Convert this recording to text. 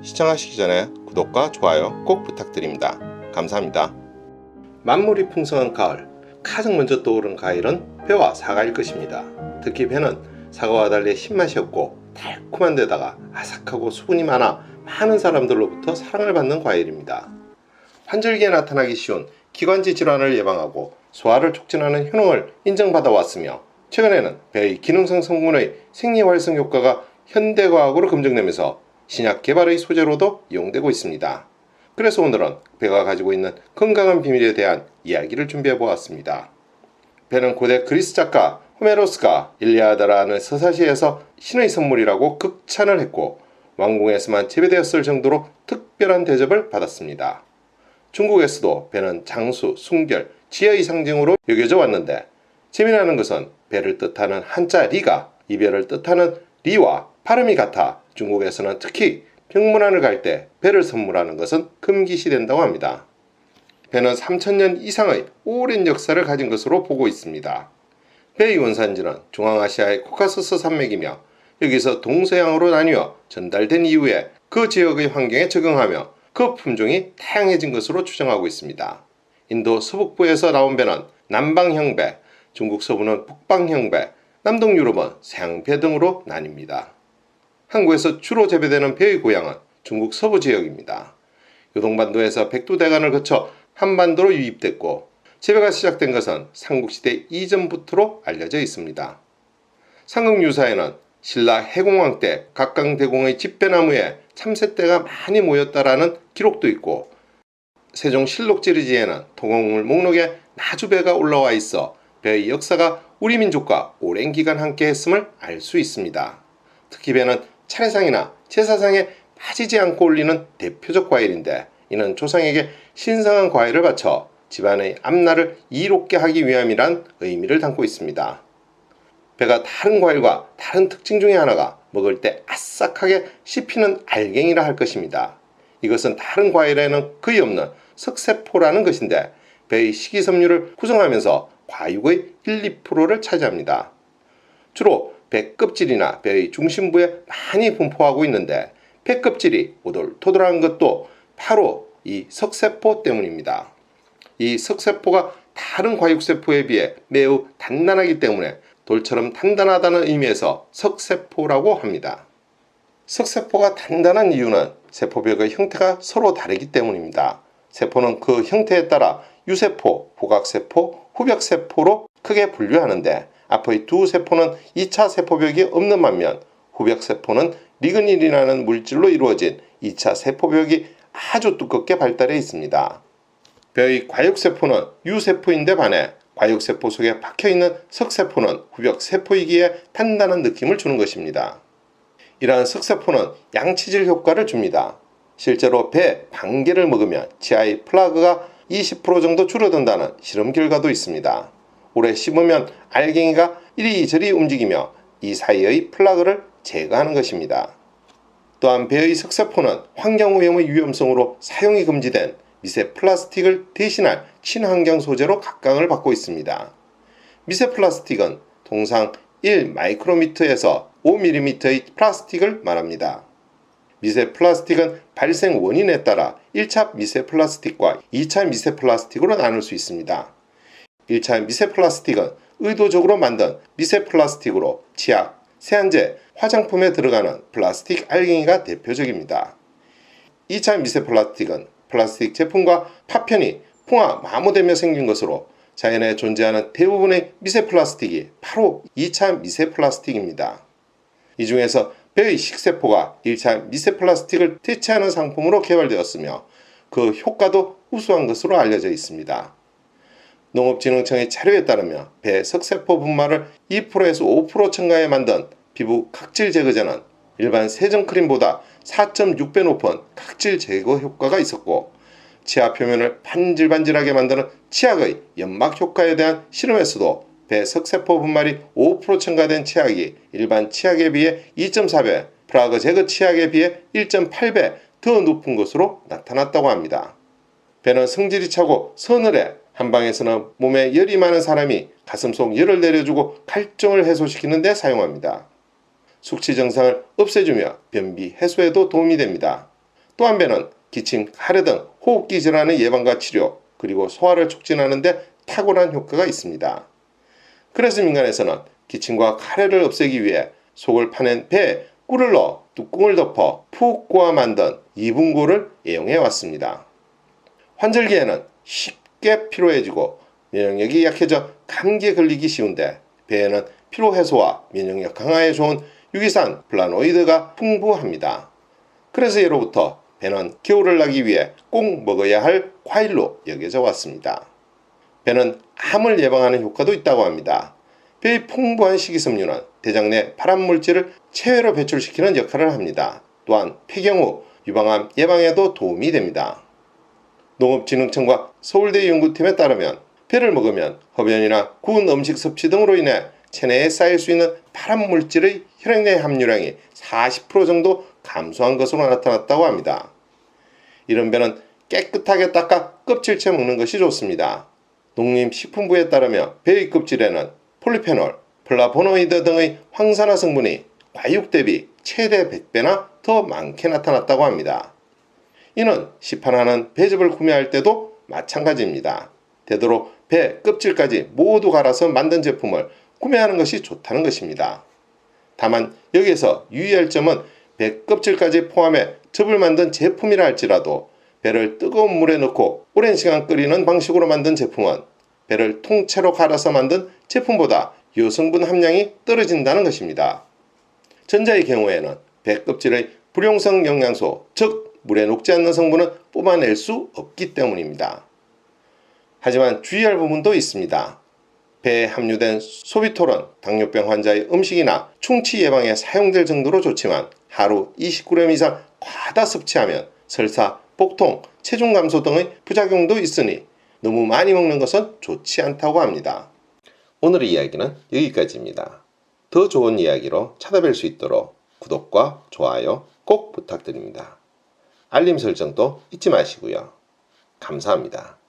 시청하시기 전에 구독과 좋아요 꼭 부탁드립니다. 감사합니다. 만물이 풍성한 가을, 가장 먼저 떠오른 과일은 배와 사과일 것입니다. 특히 배는 사과와 달리 신맛이 없고 달콤한 데다가 아삭하고 수분이 많아 많은 사람들로부터 사랑을 받는 과일입니다. 환절기에 나타나기 쉬운 기관지 질환을 예방하고 소화를 촉진하는 효능을 인정받아 왔으며, 최근에는 배의 기능성 성분의 생리활성 효과가 현대과학으로 검증되면서 신약 개발의 소재로도 이용되고 있습니다. 그래서 오늘은 배가 가지고 있는 건강한 비밀에 대한 이야기를 준비해 보았습니다. 배는 고대 그리스 작가 호메로스가 일리아다라는 서사시에서 신의 선물이라고 극찬을 했고, 왕궁에서만 재배되었을 정도로 특별한 대접을 받았습니다. 중국에서도 배는 장수, 순결, 지혜의 상징으로 여겨져 왔는데, 재미나는 것은 배를 뜻하는 한자 리가 이별을 뜻하는 리와 발음이 같아 중국에서는 특히 병문안을 갈 때 배를 선물하는 것은 금기시된다고 합니다. 배는 3000년 이상의 오랜 역사를 가진 것으로 보고 있습니다. 배의 원산지는 중앙아시아의 코카소스 산맥이며, 여기서 동서양으로 나뉘어 전달된 이후에 그 지역의 환경에 적응하며 그 품종이 다양해진 것으로 추정하고 있습니다. 인도 서북부에서 나온 배는 남방형 배, 중국 서부는 북방형 배, 남동 유럽은 서양배 등으로 나뉩니다. 한국에서 주로 재배되는 배의 고향은 중국 서부 지역입니다. 요동반도에서 백두대간을 거쳐 한반도로 유입됐고, 재배가 시작된 것은 삼국시대 이전부터로 알려져 있습니다. 삼국유사에는 신라 해공왕 때 각강대공의 집배나무에 참새떼가 많이 모였다라는 기록도 있고, 세종실록지리지에는 통곡물 목록에 나주배가 올라와 있어 배의 역사가 우리 민족과 오랜 기간 함께 했음을 알 수 있습니다. 특히 배는 차례상이나 제사상에 빠지지 않고 올리는 대표적 과일인데, 이는 조상에게 신성한 과일을 바쳐 집안의 앞날을 이롭게 하기 위함이란 의미를 담고 있습니다. 배가 다른 과일과 다른 특징 중에 하나가 먹을 때 아싹하게 씹히는 알갱이라 할 것입니다. 이것은 다른 과일에는 거의 없는 석세포라는 것인데, 배의 식이섬유를 구성하면서 과육의 1, 2%를 차지합니다. 주로 배 껍질이나 배의 중심부에 많이 분포하고 있는데, 배 껍질이 오돌토돌한 것도 바로 이 석세포 때문입니다. 이 석세포가 다른 과육세포에 비해 매우 단단하기 때문에 돌처럼 단단하다는 의미에서 석세포라고 합니다. 석세포가 단단한 이유는 세포벽의 형태가 서로 다르기 때문입니다. 세포는 그 형태에 따라 유세포, 후각세포, 후벽세포로 크게 분류하는데, 앞의 두 세포는 2차 세포벽이 없는 반면 후벽세포는 리그닌이라는 물질로 이루어진 2차 세포벽이 아주 두껍게 발달해 있습니다. 배의 과육세포는 유세포인데 반해 과육세포 속에 박혀있는 석세포는 후벽세포이기에 단단한 느낌을 주는 것입니다. 이러한 석세포는 양치질 효과를 줍니다. 실제로 배 반개를 먹으면 치아의 플라그가 20% 정도 줄어든다는 실험 결과도 있습니다. 오래 씹으면 알갱이가 이리저리 움직이며 이 사이의 플라그를 제거하는 것입니다. 또한 배의 석세포는 환경오염의 위험성으로 사용이 금지된 미세 플라스틱을 대신할 친환경 소재로 각광을 받고 있습니다. 미세 플라스틱은 통상 1마이크로미터에서 5mm의 플라스틱을 말합니다. 미세 플라스틱은 발생 원인에 따라 1차 미세 플라스틱과 2차 미세 플라스틱으로 나눌 수 있습니다. 1차 미세 플라스틱은 의도적으로 만든 미세 플라스틱으로 치약, 세안제, 화장품에 들어가는 플라스틱 알갱이가 대표적입니다. 2차 미세 플라스틱은 플라스틱 제품과 파편이 풍화 마모되며 생긴 것으로, 자연에 존재하는 대부분의 미세 플라스틱이 바로 2차 미세 플라스틱입니다. 이 중에서 배의 식세포가 1차 미세 플라스틱을 대체하는 상품으로 개발되었으며, 그 효과도 우수한 것으로 알려져 있습니다. 농업진흥청의 자료에 따르면 배 석세포 분말을 2%에서 5% 첨가해 만든 피부 각질 제거제는 일반 세정크림보다 4.6배 높은 각질 제거 효과가 있었고, 치아 표면을 반질반질하게 만드는 치약의 연막 효과에 대한 실험에서도 배 석세포 분말이 5% 첨가된 치약이 일반 치약에 비해 2.4배, 플라그 제거 치약에 비해 1.8배 더 높은 것으로 나타났다고 합니다. 배는 성질이 차고 서늘해 한방에서는 몸에 열이 많은 사람이 가슴 속 열을 내려주고 갈증을 해소시키는 데 사용합니다. 숙취 증상을 없애주며 변비 해소에도 도움이 됩니다. 또 한 배는 기침, 가래 등 호흡기 질환의 예방과 치료, 그리고 소화를 촉진하는 데 탁월한 효과가 있습니다. 그래서 민간에서는 기침과 가래를 없애기 위해 속을 파낸 배에 꿀을 넣어 뚜껑을 덮어 푹 고아 만든 이분고를 애용해 왔습니다. 환절기에는 쉽게 피로해지고 면역력이 약해져 감기에 걸리기 쉬운데 배에는 피로 해소와 면역력 강화에 좋은 유기산 플라노이드가 풍부합니다. 그래서 예로부터 배는 겨울을 나기 위해 꼭 먹어야 할 과일로 여겨져 왔습니다. 배는 암을 예방하는 효과도 있다고 합니다. 배의 풍부한 식이섬유는 대장 내 발암물질을 체외로 배출시키는 역할을 합니다. 또한 폐경 후 유방암 예방에도 도움이 됩니다. 농업진흥청과 서울대 연구팀에 따르면 배를 먹으면 흡연이나 구운 음식 섭취 등으로 인해 체내에 쌓일 수 있는 발암물질의 혈액 내 함유량이 40% 정도 감소한 것으로 나타났다고 합니다. 이런 배는 깨끗하게 닦아 껍질째 먹는 것이 좋습니다. 농림식품부에 따르면 배의 껍질에는 폴리페놀, 플라보노이드 등의 황산화 성분이 과육 대비 최대 100배나 더 많게 나타났다고 합니다. 이는 시판하는 배즙을 구매할 때도 마찬가지입니다. 되도록 배 껍질까지 모두 갈아서 만든 제품을 구매하는 것이 좋다는 것입니다. 다만 여기에서 유의할 점은 배 껍질까지 포함해 즙을 만든 제품이라 할지라도 배를 뜨거운 물에 넣고 오랜 시간 끓이는 방식으로 만든 제품은 배를 통째로 갈아서 만든 제품보다 여성분 함량이 떨어진다는 것입니다. 전자의 경우에는 배 껍질의 불용성 영양소, 즉 물에 녹지 않는 성분은 뽑아낼 수 없기 때문입니다. 하지만 주의할 부분도 있습니다. 배에 함유된 소비톨은 당뇨병 환자의 음식이나 충치 예방에 사용될 정도로 좋지만 하루 20g 이상 과다 섭취하면 설사, 복통, 체중 감소 등의 부작용도 있으니 너무 많이 먹는 것은 좋지 않다고 합니다. 오늘의 이야기는 여기까지입니다. 더 좋은 이야기로 찾아뵐 수 있도록 구독과 좋아요 꼭 부탁드립니다. 알림 설정도 잊지 마시고요. 감사합니다.